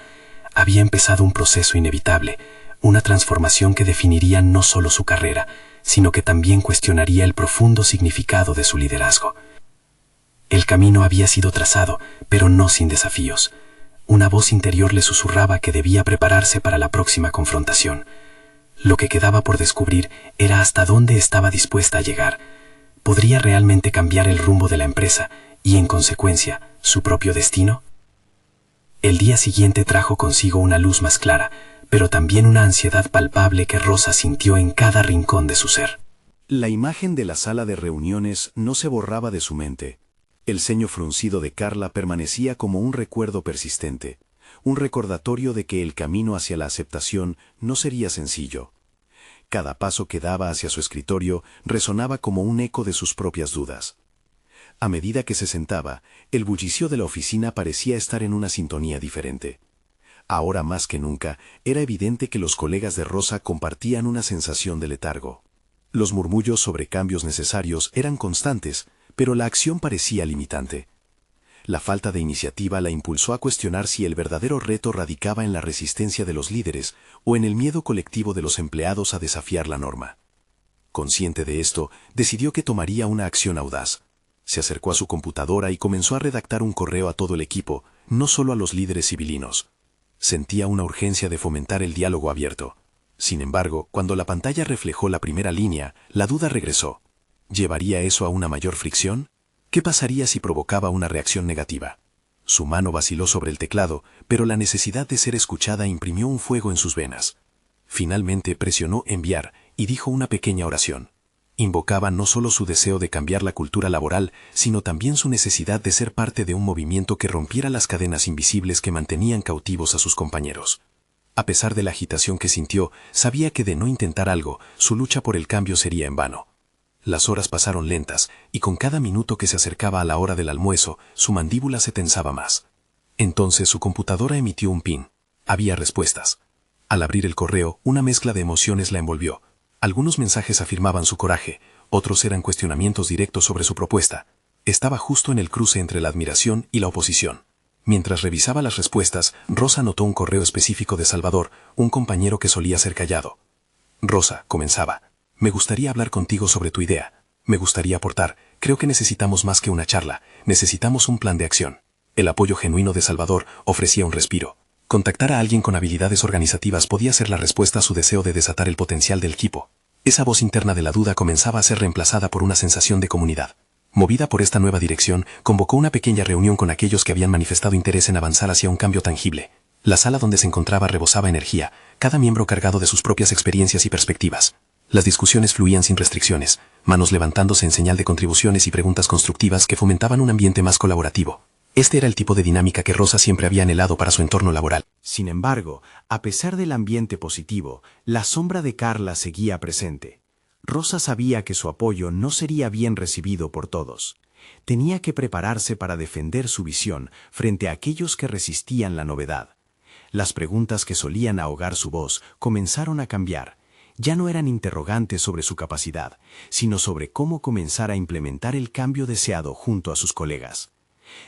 E: Había empezado un proceso inevitable, una transformación que definiría no solo su carrera,
D: sino que también cuestionaría el profundo significado de su liderazgo. El camino había sido trazado, pero no sin desafíos. Una voz interior le susurraba que debía prepararse para la próxima confrontación. Lo que quedaba por descubrir era hasta dónde estaba dispuesta a llegar. ¿Podría realmente cambiar el rumbo de la empresa y, en consecuencia, su propio destino? El día siguiente trajo consigo una luz más clara, pero también una ansiedad palpable que Rosa sintió en cada rincón de su ser.
B: La imagen de la sala de reuniones no se borraba de su mente. El ceño fruncido de Carla permanecía como un recuerdo persistente, un recordatorio de que el camino hacia la aceptación no sería sencillo. Cada paso que daba hacia su escritorio resonaba como un eco de sus propias dudas. A medida que se sentaba, el bullicio de la oficina parecía estar en una sintonía diferente. Ahora más que nunca, era evidente que los colegas de Rosa compartían una sensación de letargo. Los murmullos sobre cambios necesarios eran constantes, pero la acción parecía limitante. La falta de iniciativa la impulsó a cuestionar si el verdadero reto radicaba en la resistencia de los líderes o en el miedo colectivo de los empleados a desafiar la norma. Consciente de esto, decidió que tomaría una acción audaz. Se acercó a su computadora y comenzó a redactar un correo a todo el equipo, no solo a los líderes civilinos. Sentía una urgencia de fomentar el diálogo abierto. Sin embargo, cuando la pantalla reflejó la primera línea, la duda regresó. ¿Llevaría eso a una mayor fricción? ¿Qué pasaría si provocaba una reacción negativa? Su mano vaciló sobre el teclado, pero la necesidad de ser escuchada imprimió un fuego en sus venas. Finalmente presionó enviar y dijo una pequeña oración. Invocaba no solo su deseo de cambiar la cultura laboral, sino también su necesidad de ser parte de un movimiento que rompiera las cadenas invisibles que mantenían cautivos a sus compañeros. A pesar de la agitación que sintió, sabía que de no intentar algo, su lucha por el cambio sería en vano. Las horas pasaron lentas, y con cada minuto que se acercaba a la hora del almuerzo, su mandíbula se tensaba más. Entonces su computadora emitió un pin. Había respuestas. Al abrir el correo, una mezcla de emociones la envolvió. Algunos mensajes afirmaban su coraje, otros eran cuestionamientos directos sobre su propuesta. Estaba justo en el cruce entre la admiración y la oposición. Mientras revisaba las respuestas, Rosa notó un correo específico de Salvador, un compañero que solía ser callado. Rosa, comenzaba. Me gustaría hablar contigo sobre tu idea. Me gustaría aportar. Creo que necesitamos más que una charla. Necesitamos un plan de acción. El apoyo genuino de Salvador ofrecía un respiro. Contactar a alguien con habilidades organizativas podía ser la respuesta a su deseo de desatar el potencial del equipo. Esa voz interna de la duda comenzaba a ser reemplazada por una sensación de comunidad. Movida por esta nueva dirección, convocó una pequeña reunión con aquellos que habían manifestado interés en avanzar hacia un cambio tangible. La sala donde se encontraba rebosaba energía, cada miembro cargado de sus propias experiencias y perspectivas. Las discusiones fluían sin restricciones, manos levantándose en señal de contribuciones y preguntas constructivas que fomentaban un ambiente más colaborativo. Este era el tipo de dinámica que Rosa siempre había anhelado para su entorno laboral.
E: Sin embargo, a pesar del ambiente positivo, la sombra de Carla seguía presente. Rosa sabía que su apoyo no sería bien recibido por todos. Tenía que prepararse para defender su visión frente a aquellos que resistían la novedad. Las preguntas que solían ahogar su voz comenzaron a cambiar. Ya no eran interrogantes sobre su capacidad, sino sobre cómo comenzar a implementar el cambio deseado junto a sus colegas.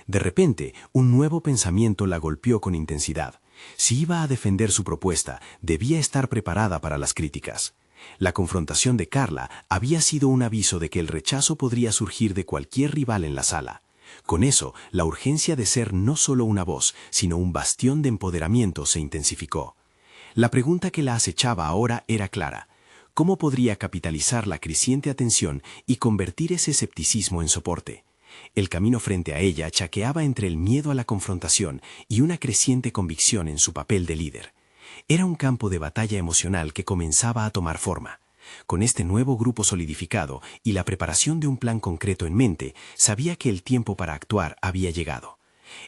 E: De repente, un nuevo pensamiento la golpeó con intensidad. Si iba a defender su propuesta, debía estar preparada para las críticas. La confrontación de Carla había sido un aviso de que el rechazo podría surgir de cualquier rival en la sala. Con eso, la urgencia de ser no solo una voz, sino un bastión de empoderamiento se intensificó. La pregunta que la acechaba ahora era clara. ¿Cómo podría capitalizar la creciente atención y convertir ese escepticismo en soporte? El camino frente a ella chaqueaba entre el miedo a la confrontación y una creciente convicción en su papel de líder. Era un campo de batalla emocional que comenzaba a tomar forma. Con este nuevo grupo solidificado y la preparación de un plan concreto en mente, sabía que el tiempo para actuar había llegado.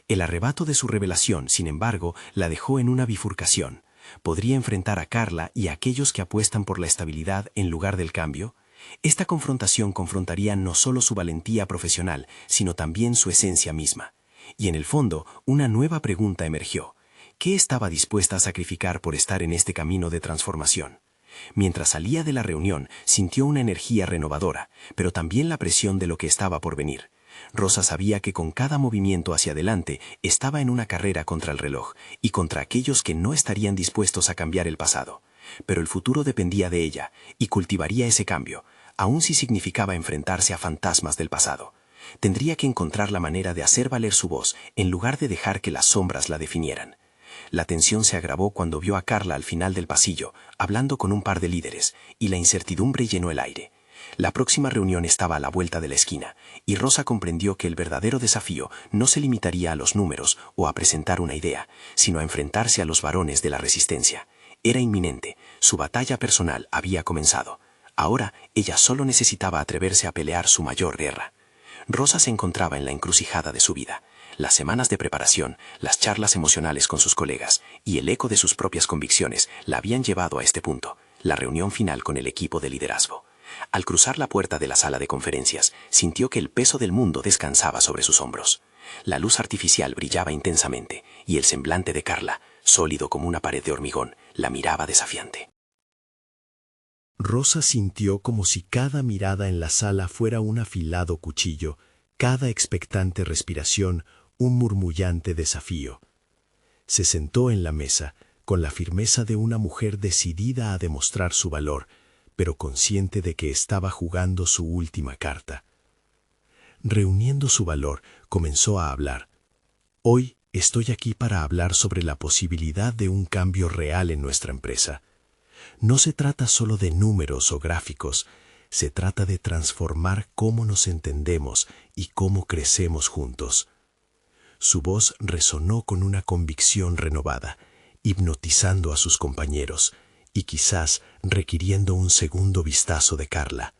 E: El arrebato de su revelación, sin embargo, la dejó en una bifurcación. ¿Podría enfrentar a Carla y a aquellos que apuestan por la estabilidad en lugar del cambio? Esta confrontación confrontaría no solo su valentía profesional, sino también su esencia misma. Y en el fondo, una nueva pregunta emergió. ¿Qué estaba dispuesta a sacrificar por estar en este camino de transformación? Mientras salía de la reunión, sintió una energía renovadora, pero también la presión de lo que estaba por venir. Rosa sabía que con cada movimiento hacia adelante estaba en una carrera contra el reloj y contra aquellos que no estarían dispuestos a cambiar el pasado.
D: pero el futuro dependía de ella y cultivaría ese cambio, aun si significaba enfrentarse a fantasmas del pasado. Tendría que encontrar la manera de hacer valer su voz en lugar de dejar que las sombras la definieran. La tensión se agravó cuando vio a Carla al final del pasillo, hablando con un par de líderes, y la incertidumbre llenó el aire. La próxima reunión estaba a la vuelta de la esquina, y Rosa comprendió que el verdadero desafío no se limitaría a los números o a presentar una idea, sino a enfrentarse a los varones de la resistencia. Era inminente, su batalla personal había comenzado. Ahora ella solo necesitaba atreverse a pelear su mayor guerra. Rosa se encontraba en la encrucijada de su vida. Las semanas de preparación, las charlas emocionales con sus colegas y el eco de sus propias convicciones la habían llevado a este punto, la reunión final con el equipo de liderazgo. Al cruzar la puerta de la sala de conferencias, sintió que el peso del mundo descansaba sobre sus hombros. La luz artificial brillaba intensamente y el semblante de Carla, sólido como una pared de hormigón, la miraba desafiante.
A: Rosa sintió como si cada mirada en la sala fuera un afilado cuchillo, cada expectante respiración un murmullante desafío. Se sentó en la mesa con la firmeza de una mujer decidida a demostrar su valor, pero consciente de que estaba jugando su última carta. Reuniendo su valor, comenzó a hablar. Hoy estoy aquí para hablar sobre la posibilidad de un cambio real en nuestra empresa. No se trata solo de números o gráficos, se trata de transformar cómo nos entendemos y cómo crecemos juntos. Su voz resonó con una convicción renovada, hipnotizando a sus compañeros y quizás requiriendo un segundo vistazo de Carla.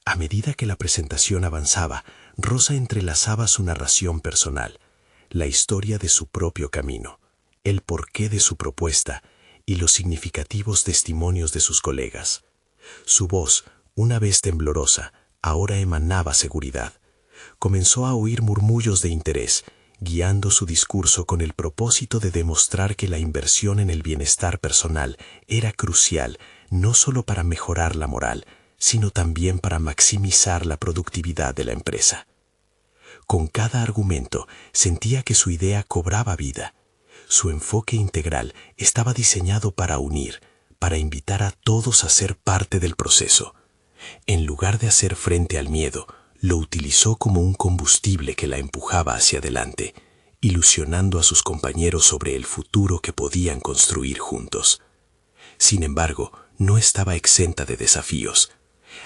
A: A medida que la presentación avanzaba, Rosa entrelazaba su narración personal, la historia de su propio camino, el porqué de su propuesta y los significativos testimonios de sus colegas. Su voz, una vez temblorosa, ahora emanaba seguridad. Comenzó a oír murmullos de interés, guiando su discurso con el propósito de demostrar que la inversión en el bienestar personal era crucial no solo para mejorar la moral, sino también para maximizar la productividad de la empresa. Con cada argumento sentía que su idea cobraba vida. Su enfoque integral estaba diseñado para unir, para invitar a todos a ser parte del proceso. En lugar de hacer frente al miedo, lo utilizó como un combustible que la empujaba hacia adelante, ilusionando a sus compañeros sobre el futuro que podían construir juntos. Sin embargo, no estaba exenta de desafíos.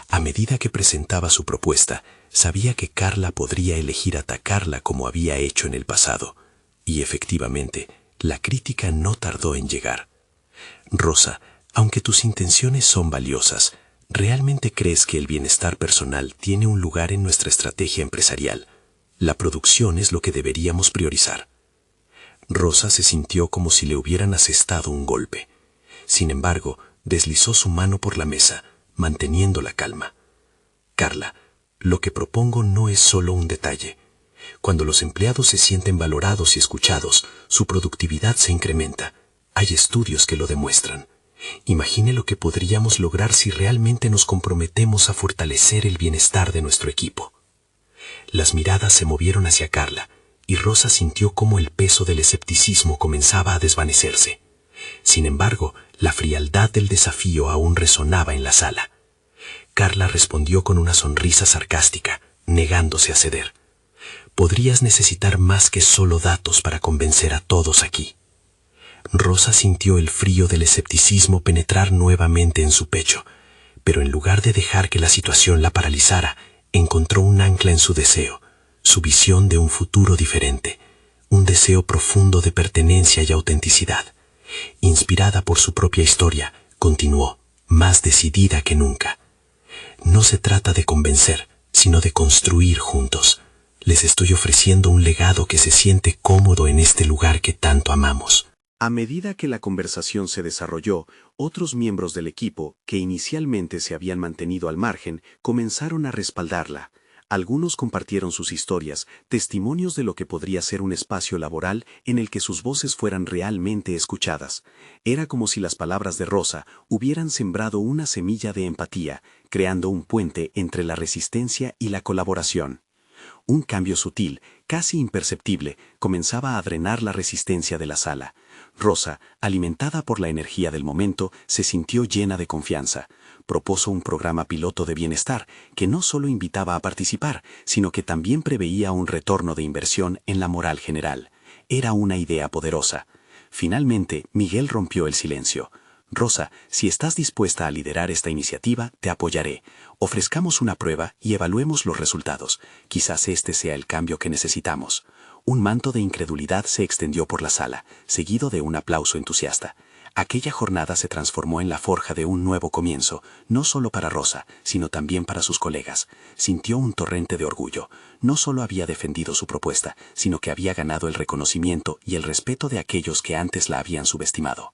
A: A medida que presentaba su propuesta, sabía que Carla podría elegir atacarla como había hecho en el pasado, y efectivamente, la crítica no tardó en llegar. Rosa, aunque tus intenciones son valiosas, ¿realmente crees que el bienestar personal tiene un lugar en nuestra estrategia empresarial? La producción es lo que deberíamos priorizar. Rosa se sintió como si le hubieran asestado un golpe. Sin embargo, deslizó su mano por la mesa, manteniendo la calma. Carla, lo que propongo no es solo un detalle. Cuando los empleados se sienten valorados y escuchados, su productividad se incrementa. Hay estudios que lo demuestran. Imagine lo que podríamos lograr si realmente nos comprometemos a fortalecer el bienestar de nuestro equipo. Las miradas se movieron hacia Carla, y Rosa sintió cómo el peso del escepticismo comenzaba a desvanecerse. Sin embargo, la frialdad del desafío aún resonaba en la sala. Carla respondió con una sonrisa sarcástica, negándose a ceder. Podrías necesitar más que solo datos para convencer a todos aquí. Rosa sintió el frío del escepticismo penetrar nuevamente en su pecho, pero en lugar de dejar que la situación la paralizara, encontró un ancla en su deseo, su visión de un futuro diferente, un deseo profundo de pertenencia y autenticidad. Inspirada por su propia historia, continuó, más decidida que nunca. No se trata de convencer, sino de construir juntos. Les estoy ofreciendo un legado que se siente cómodo en este lugar que tanto amamos.
B: A medida que la conversación se desarrolló, otros miembros del equipo, que inicialmente se habían mantenido al margen, comenzaron a respaldarla. Algunos compartieron sus historias, testimonios de lo que podría ser un espacio laboral en el que sus voces fueran realmente escuchadas. Era como si las palabras de Rosa hubieran sembrado una semilla de empatía, creando un puente entre la resistencia y la colaboración.
D: Un cambio sutil, casi imperceptible, comenzaba a drenar la resistencia de la sala. Rosa, alimentada por la energía del momento, se sintió llena de confianza. Propuso un programa piloto de bienestar que no solo invitaba a participar, sino que también preveía un retorno de inversión en la moral general. Era una idea poderosa. Finalmente, Miguel rompió el silencio. Rosa, si estás dispuesta a liderar esta iniciativa, te apoyaré. Ofrezcamos una prueba y evaluemos los resultados. Quizás este sea el cambio que necesitamos. Un manto de incredulidad se extendió por la sala, seguido de un aplauso entusiasta. Aquella jornada se transformó en la forja de un nuevo comienzo, no solo para Rosa, sino también para sus colegas. Sintió un torrente de orgullo. No solo había defendido su propuesta, sino que había ganado el reconocimiento y el respeto de aquellos que antes la habían subestimado.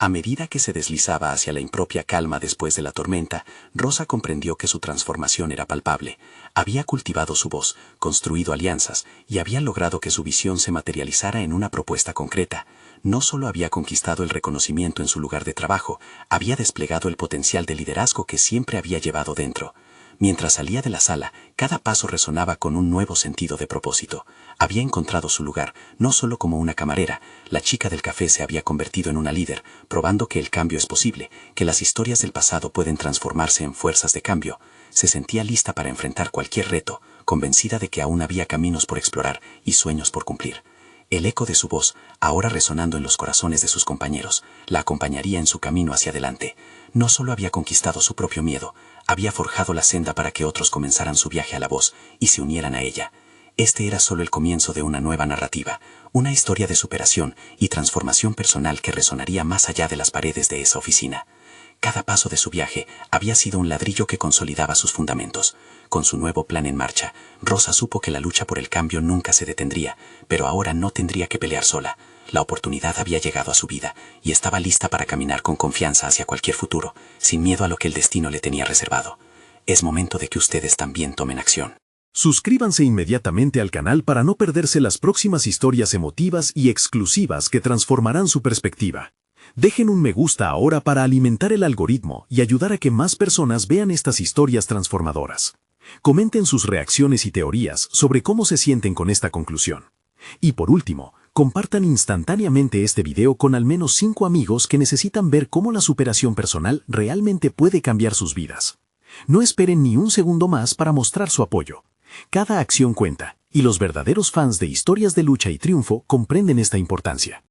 D: A medida que se deslizaba hacia la impropia calma después de la tormenta, Rosa comprendió que su transformación era palpable. Había cultivado su voz, construido alianzas, y había logrado que su visión se materializara en una propuesta concreta. No solo había conquistado el reconocimiento en su lugar de trabajo, había desplegado el potencial de liderazgo que siempre había llevado dentro. Mientras salía de la sala, cada paso resonaba con un nuevo sentido de propósito. Había encontrado su lugar, no solo como una camarera. La chica del café se había convertido en una líder, probando que el cambio es posible, que las historias del pasado pueden transformarse en fuerzas de cambio. Se sentía lista para enfrentar cualquier reto, convencida de que aún había caminos por explorar y sueños por cumplir. El eco de su voz, ahora resonando en los corazones de sus compañeros, la acompañaría en su camino hacia adelante. No solo había conquistado su propio miedo, había forjado la senda para que otros comenzaran su viaje a la voz y se unieran a ella. Este era solo el comienzo de una nueva narrativa, una historia de superación y transformación personal que resonaría más allá de las paredes de esa oficina. Cada paso de su viaje había sido un ladrillo que consolidaba sus fundamentos. Con su nuevo plan en marcha, Rosa supo que la lucha por el cambio nunca se detendría, pero ahora no tendría que pelear sola. La oportunidad había llegado a su vida y estaba lista para caminar con confianza hacia cualquier futuro, sin miedo a lo que el destino le tenía reservado. Es momento de que ustedes también tomen acción.
B: Suscríbanse inmediatamente al canal para no perderse las próximas historias emotivas y exclusivas que transformarán su perspectiva. Dejen un me gusta ahora para alimentar el algoritmo y ayudar a que más personas vean estas historias transformadoras. Comenten sus reacciones y teorías sobre cómo se sienten con esta conclusión. Y por último, compartan instantáneamente este video con al menos 5 amigos que necesitan ver cómo la superación personal realmente puede cambiar sus vidas. No esperen ni un segundo más para mostrar su apoyo. Cada acción cuenta, y los verdaderos fans de historias de lucha y triunfo comprenden esta importancia.